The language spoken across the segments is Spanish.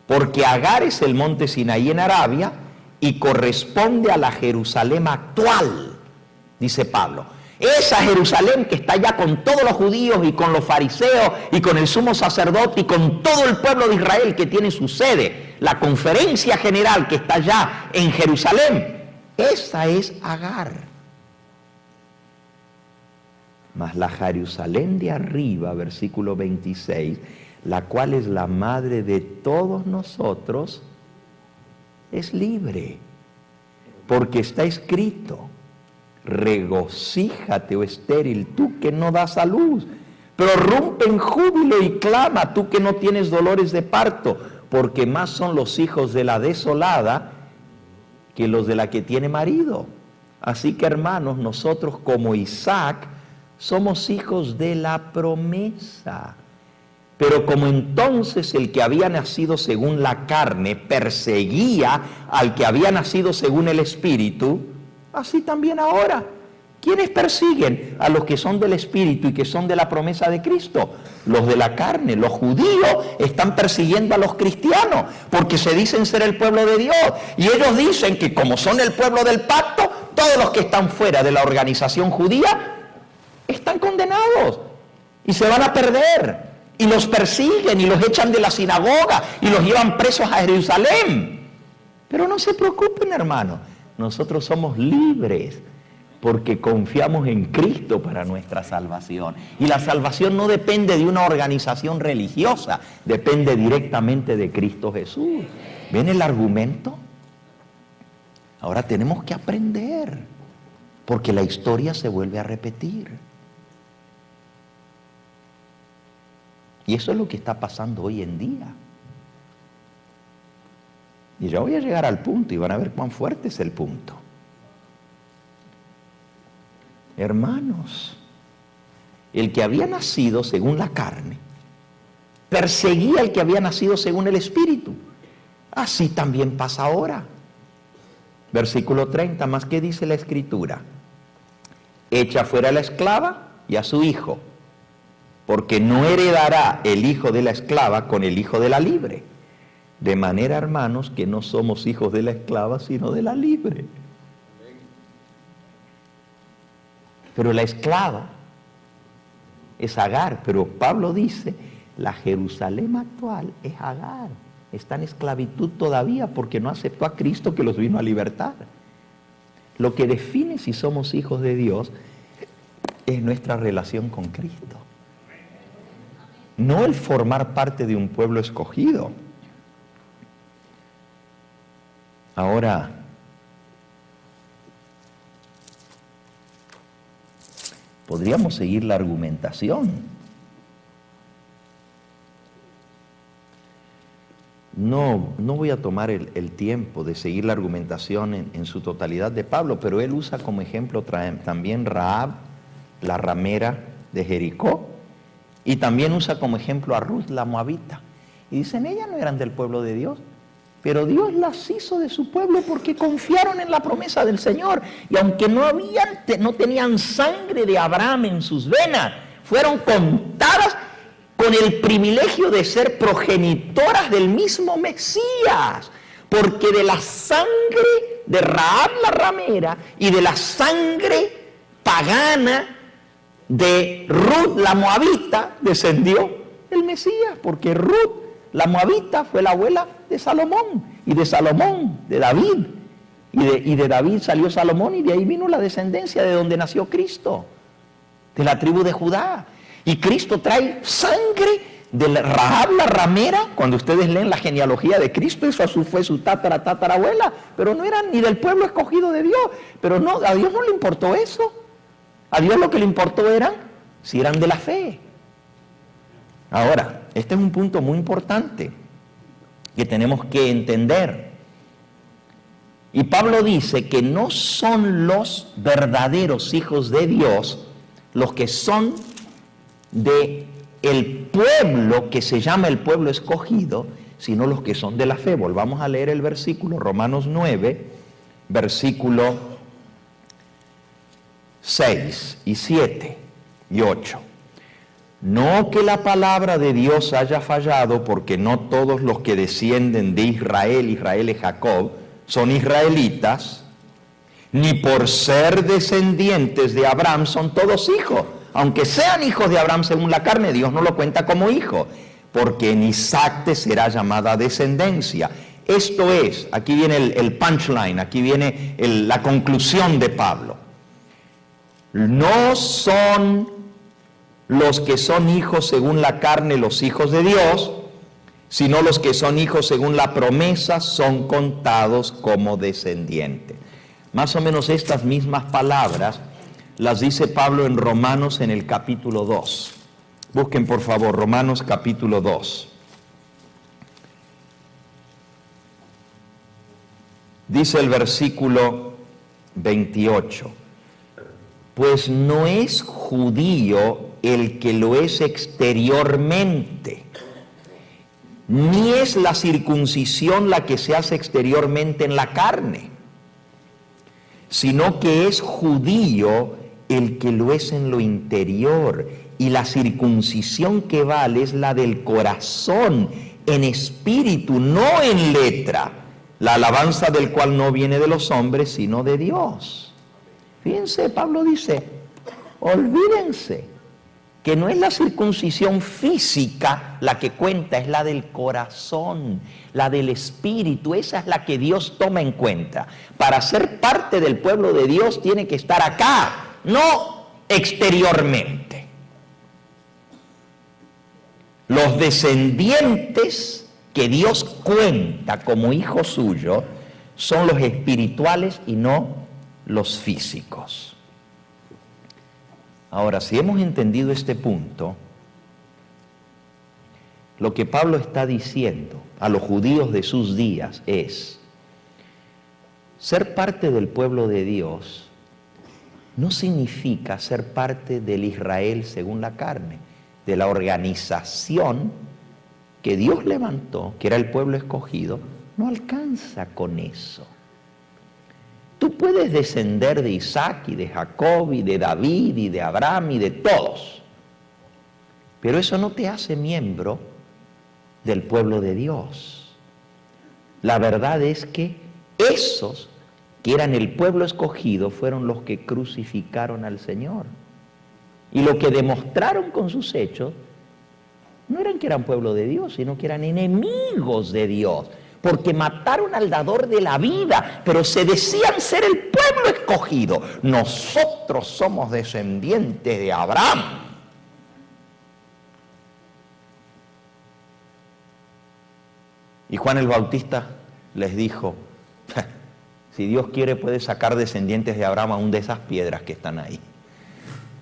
porque Agar es el monte Sinaí en Arabia y corresponde a la Jerusalén actual, dice Pablo. Esa Jerusalén que está allá con todos los judíos y con los fariseos y con el sumo sacerdote y con todo el pueblo de Israel que tiene su sede, la conferencia general que está allá en Jerusalén, esa es Agar. Mas la Jerusalén de arriba, versículo 26, la cual es la madre de todos nosotros, es libre, porque está escrito: regocíjate, oh estéril, tú que no das a luz, pero rompe en júbilo y clama, tú que no tienes dolores de parto, porque más son los hijos de la desolada que los de la que tiene marido. Así que, hermanos, nosotros como Isaac somos hijos de la promesa. Pero como entonces el que había nacido según la carne perseguía al que había nacido según el Espíritu, así también ahora. ¿Quiénes persiguen a los que son del Espíritu y que son de la promesa de Cristo? Los de la carne. Los judíos están persiguiendo a los cristianos porque se dicen ser el pueblo de Dios. Y ellos dicen que como son el pueblo del pacto, todos los que están fuera de la organización judía están condenados y se van a perder. Y los persiguen y los echan de la sinagoga y los llevan presos a Jerusalén. Pero no se preocupen, hermanos. Nosotros somos libres porque confiamos en Cristo para nuestra salvación. Y la salvación no depende de una organización religiosa, depende directamente de Cristo Jesús. ¿Ven el argumento? Ahora tenemos que aprender, porque la historia se vuelve a repetir. Y eso es lo que está pasando hoy en día. Y ya voy a llegar al punto y van a ver cuán fuerte es el punto. Hermanos, el que había nacido según la carne perseguía al que había nacido según el Espíritu. Así también pasa ahora. Versículo 30, más que dice la Escritura: echa fuera a la esclava y a su hijo, porque no heredará el hijo de la esclava con el hijo de la libre. De manera, hermanos, que no somos hijos de la esclava, sino de la libre. Pero la esclava es Agar, pero Pablo dice, la Jerusalén actual es Agar. Está en esclavitud todavía porque no aceptó a Cristo que los vino a libertar. Lo que define si somos hijos de Dios es nuestra relación con Cristo. No el formar parte de un pueblo escogido. Ahora, podríamos seguir la argumentación. No voy a tomar el tiempo de seguir la argumentación en su totalidad de Pablo, pero él usa como ejemplo también Rahab, la ramera de Jericó, y también usa como ejemplo a Ruth, la moabita. Y dicen, ellas no eran del pueblo de Dios, pero Dios las hizo de su pueblo porque confiaron en la promesa del Señor. Y aunque no tenían sangre de Abraham en sus venas, fueron contadas con el privilegio de ser progenitoras del mismo Mesías. Porque de la sangre de Rahab la ramera y de la sangre pagana de Ruth la moabita descendió el Mesías, porque Ruth la moabita fue la abuela de Salomón, y de Salomón, de David, y de David salió Salomón, y de ahí vino la descendencia de donde nació Cristo, de la tribu de Judá. Y Cristo trae sangre de Rahab la ramera. Cuando ustedes leen la genealogía de Cristo, eso fue su tatarabuela, pero no eran ni del pueblo escogido de Dios. Pero no, a Dios no le importó eso. A Dios lo que le importó eran si eran de la fe. Ahora, este es un punto muy importante que tenemos que entender. Y Pablo dice que no son los verdaderos hijos de Dios los que son de el pueblo que se llama el pueblo escogido, sino los que son de la fe. Volvamos a leer el versículo, Romanos 9, versículo 6 y 7 y 8. No que la palabra de Dios haya fallado, porque no todos los que descienden de Israel, Israel es Jacob, son israelitas, ni por ser descendientes de Abraham son todos hijos. Aunque sean hijos de Abraham según la carne, Dios no lo cuenta como hijo, porque en Isaac te será llamada descendencia. Esto es, aquí viene el punchline, aquí viene la conclusión de Pablo. No son los que son hijos según la carne los hijos de Dios, sino los que son hijos según la promesa son contados como descendientes. Más o menos estas mismas palabras las dice Pablo en Romanos en el capítulo 2. Busquen por favor Romanos capítulo 2. Dice el versículo 28. Pues no es judío el que lo es exteriormente, ni es la circuncisión la que se hace exteriormente en la carne, sino que es judío el que lo es en lo interior, y la circuncisión que vale es la del corazón, en espíritu, no en letra, la alabanza del cual no viene de los hombres, sino de Dios. Fíjense, Pablo dice, olvídense que no es la circuncisión física la que cuenta, es la del corazón, la del espíritu. Esa es la que Dios toma en cuenta. Para ser parte del pueblo de Dios tiene que estar acá, no exteriormente. Los descendientes que Dios cuenta como hijos suyos son los espirituales y no los físicos. Ahora, si hemos entendido este punto, lo que Pablo está diciendo a los judíos de sus días es: ser parte del pueblo de Dios no significa ser parte del Israel según la carne, de la organización que Dios levantó, que era el pueblo escogido. No alcanza con eso. Tú puedes descender de Isaac y de Jacob y de David y de Abraham y de todos, pero eso no te hace miembro del pueblo de Dios. La verdad es que esos que eran el pueblo escogido fueron los que crucificaron al Señor. Y lo que demostraron con sus hechos no eran que eran pueblo de Dios, sino que eran enemigos de Dios, porque mataron al dador de la vida, pero se decían ser el pueblo escogido. Nosotros somos descendientes de Abraham. Y Juan el Bautista les dijo: si Dios quiere puede sacar descendientes de Abraham aún de esas piedras que están ahí.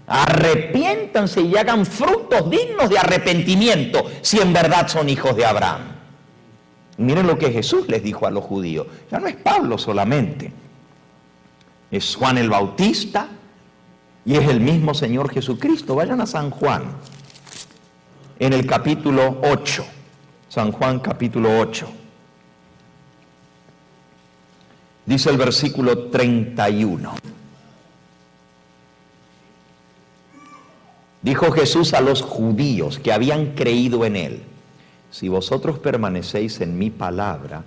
Arrepiéntanse y hagan frutos dignos de arrepentimiento si en verdad son hijos de Abraham. Miren lo que Jesús les dijo a los judíos. Ya no es Pablo solamente, es Juan el Bautista y es el mismo Señor Jesucristo. Vayan a San Juan en el capítulo 8. San Juan capítulo 8. Dice el versículo 31. Dijo Jesús a los judíos que habían creído en él: si vosotros permanecéis en mi palabra,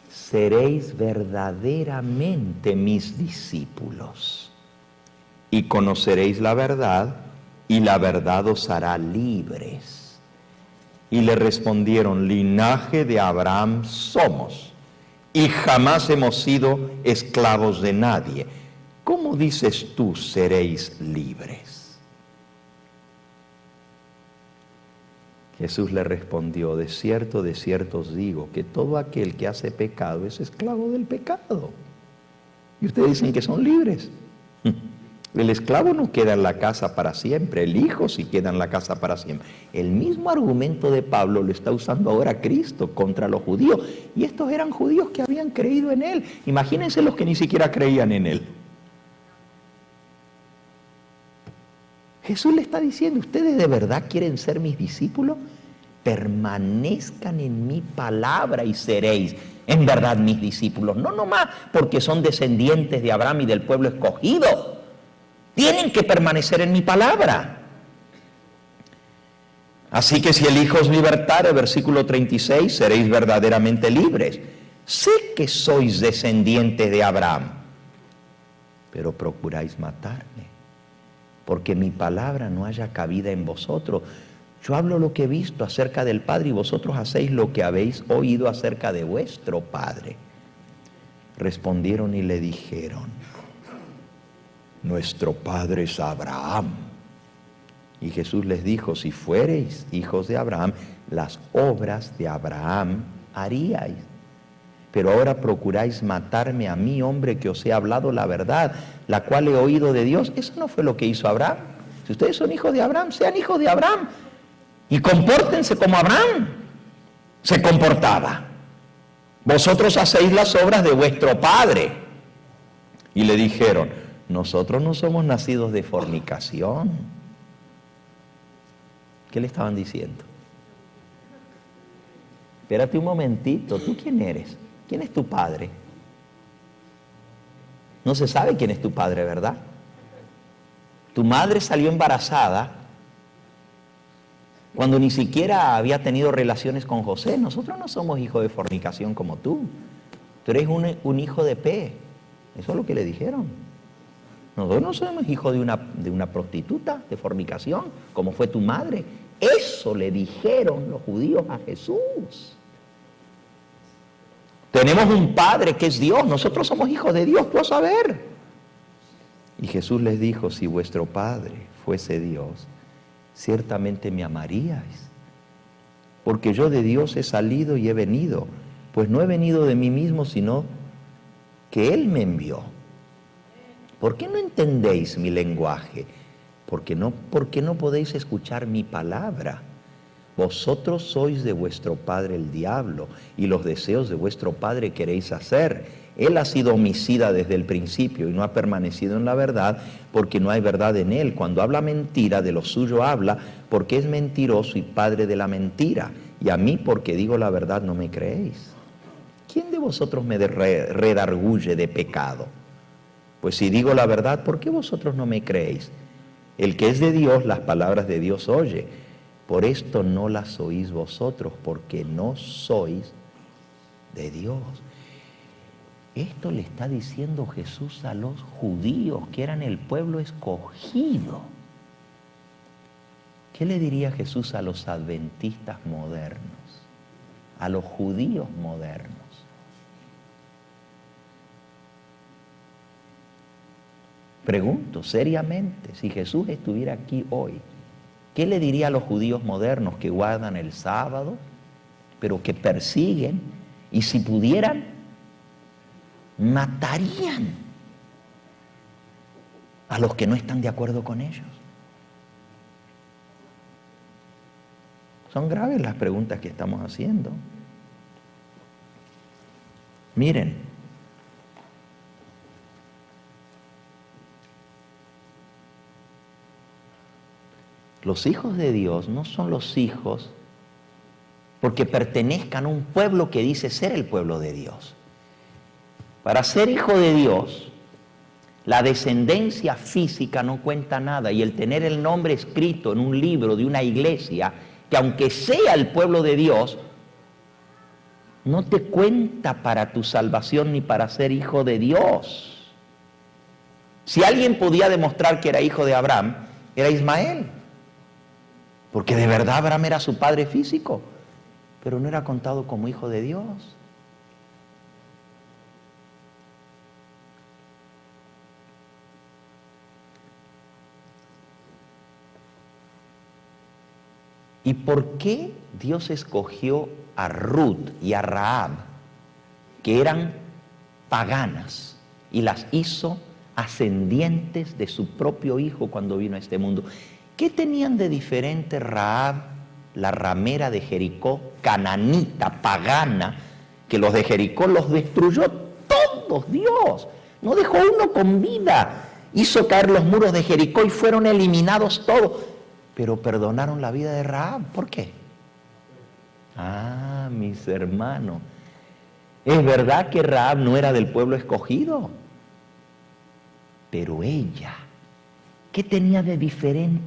seréis verdaderamente mis discípulos y conoceréis la verdad, y la verdad os hará libres. Y le respondieron: linaje de Abraham somos, y jamás hemos sido esclavos de nadie. ¿Cómo dices tú seréis libres? Jesús le respondió: de cierto os digo, que todo aquel que hace pecado es esclavo del pecado. Y ustedes dicen que son libres. El esclavo no queda en la casa para siempre, el hijo sí queda en la casa para siempre. El mismo argumento de Pablo lo está usando ahora Cristo contra los judíos. Y estos eran judíos que habían creído en él. Imagínense los que ni siquiera creían en él. Jesús le está diciendo: ¿ustedes de verdad quieren ser mis discípulos? Permanezcan en mi palabra y seréis en verdad mis discípulos. No nomás porque son descendientes de Abraham y del pueblo escogido. Tienen que permanecer en mi palabra. Así que si el Hijo os libertare, versículo 36, seréis verdaderamente libres. Sé que sois descendientes de Abraham, pero procuráis matarme, porque mi palabra no haya cabida en vosotros. Yo hablo lo que he visto acerca del Padre y vosotros hacéis lo que habéis oído acerca de vuestro Padre. Respondieron y le dijeron: nuestro Padre es Abraham. Y Jesús les dijo: si fuereis hijos de Abraham, las obras de Abraham haríais. Pero ahora procuráis matarme a mí, hombre, que os he hablado la verdad, la cual he oído de Dios. Eso no fue lo que hizo Abraham. Si ustedes son hijos de Abraham, sean hijos de Abraham. Y compórtense como Abraham se comportaba. Vosotros hacéis las obras de vuestro padre. Y le dijeron: nosotros no somos nacidos de fornicación. ¿Qué le estaban diciendo? Espérate un momentito, ¿tú quién eres? ¿Quién es tu padre? No se sabe quién es tu padre, ¿verdad? Tu madre salió embarazada cuando ni siquiera había tenido relaciones con José. Nosotros no somos hijos de fornicación como tú. Tú eres un hijo de pe. Eso es lo que le dijeron. Nosotros no somos hijos de una prostituta, de fornicación, como fue tu madre. Eso le dijeron los judíos a Jesús. Tenemos un Padre que es Dios, nosotros somos hijos de Dios, tú vas a ver. Y Jesús les dijo: si vuestro Padre fuese Dios, ciertamente me amaríais, porque yo de Dios he salido y he venido, pues no he venido de mí mismo, sino que Él me envió. ¿Por qué no entendéis mi lenguaje? Porque no podéis escuchar mi palabra. Vosotros sois de vuestro padre el diablo, y los deseos de vuestro padre queréis hacer. Él ha sido homicida desde el principio y no ha permanecido en la verdad, porque no hay verdad en él. Cuando habla mentira, de lo suyo habla, porque es mentiroso y padre de la mentira. Y a mí, porque digo la verdad, no me creéis. ¿Quién de vosotros me redarguye de pecado? Pues si digo la verdad, ¿por qué vosotros no me creéis? El que es de Dios, las palabras de Dios oye. Por esto no las oís vosotros, porque no sois de Dios. Esto le está diciendo Jesús a los judíos, que eran el pueblo escogido. ¿Qué le diría Jesús a los adventistas modernos? A los judíos modernos. Pregunto seriamente, si Jesús estuviera aquí hoy, ¿qué le diría a los judíos modernos que guardan el sábado, pero que persiguen, y si pudieran, matarían a los que no están de acuerdo con ellos? Son graves las preguntas que estamos haciendo. Miren, los hijos de Dios no son los hijos porque pertenezcan a un pueblo que dice ser el pueblo de Dios. Para ser hijo de Dios, la descendencia física no cuenta nada, y el tener el nombre escrito en un libro de una iglesia, que aunque sea el pueblo de Dios, no te cuenta para tu salvación ni para ser hijo de Dios. Si alguien podía demostrar que era hijo de Abraham, era Ismael. Porque de verdad Abraham era su padre físico, pero no era contado como hijo de Dios. ¿Y por qué Dios escogió a Ruth y a Rahab, que eran paganas, y las hizo ascendientes de su propio hijo cuando vino a este mundo? ¿Qué tenían de diferente Rahab, la ramera de Jericó, cananita, pagana, que los de Jericó los destruyó todos Dios? No dejó uno con vida. Hizo caer los muros de Jericó y fueron eliminados todos. Pero perdonaron la vida de Rahab. ¿Por qué? Ah, mis hermanos, es verdad que Rahab no era del pueblo escogido, pero ella, ¿qué tenía de diferente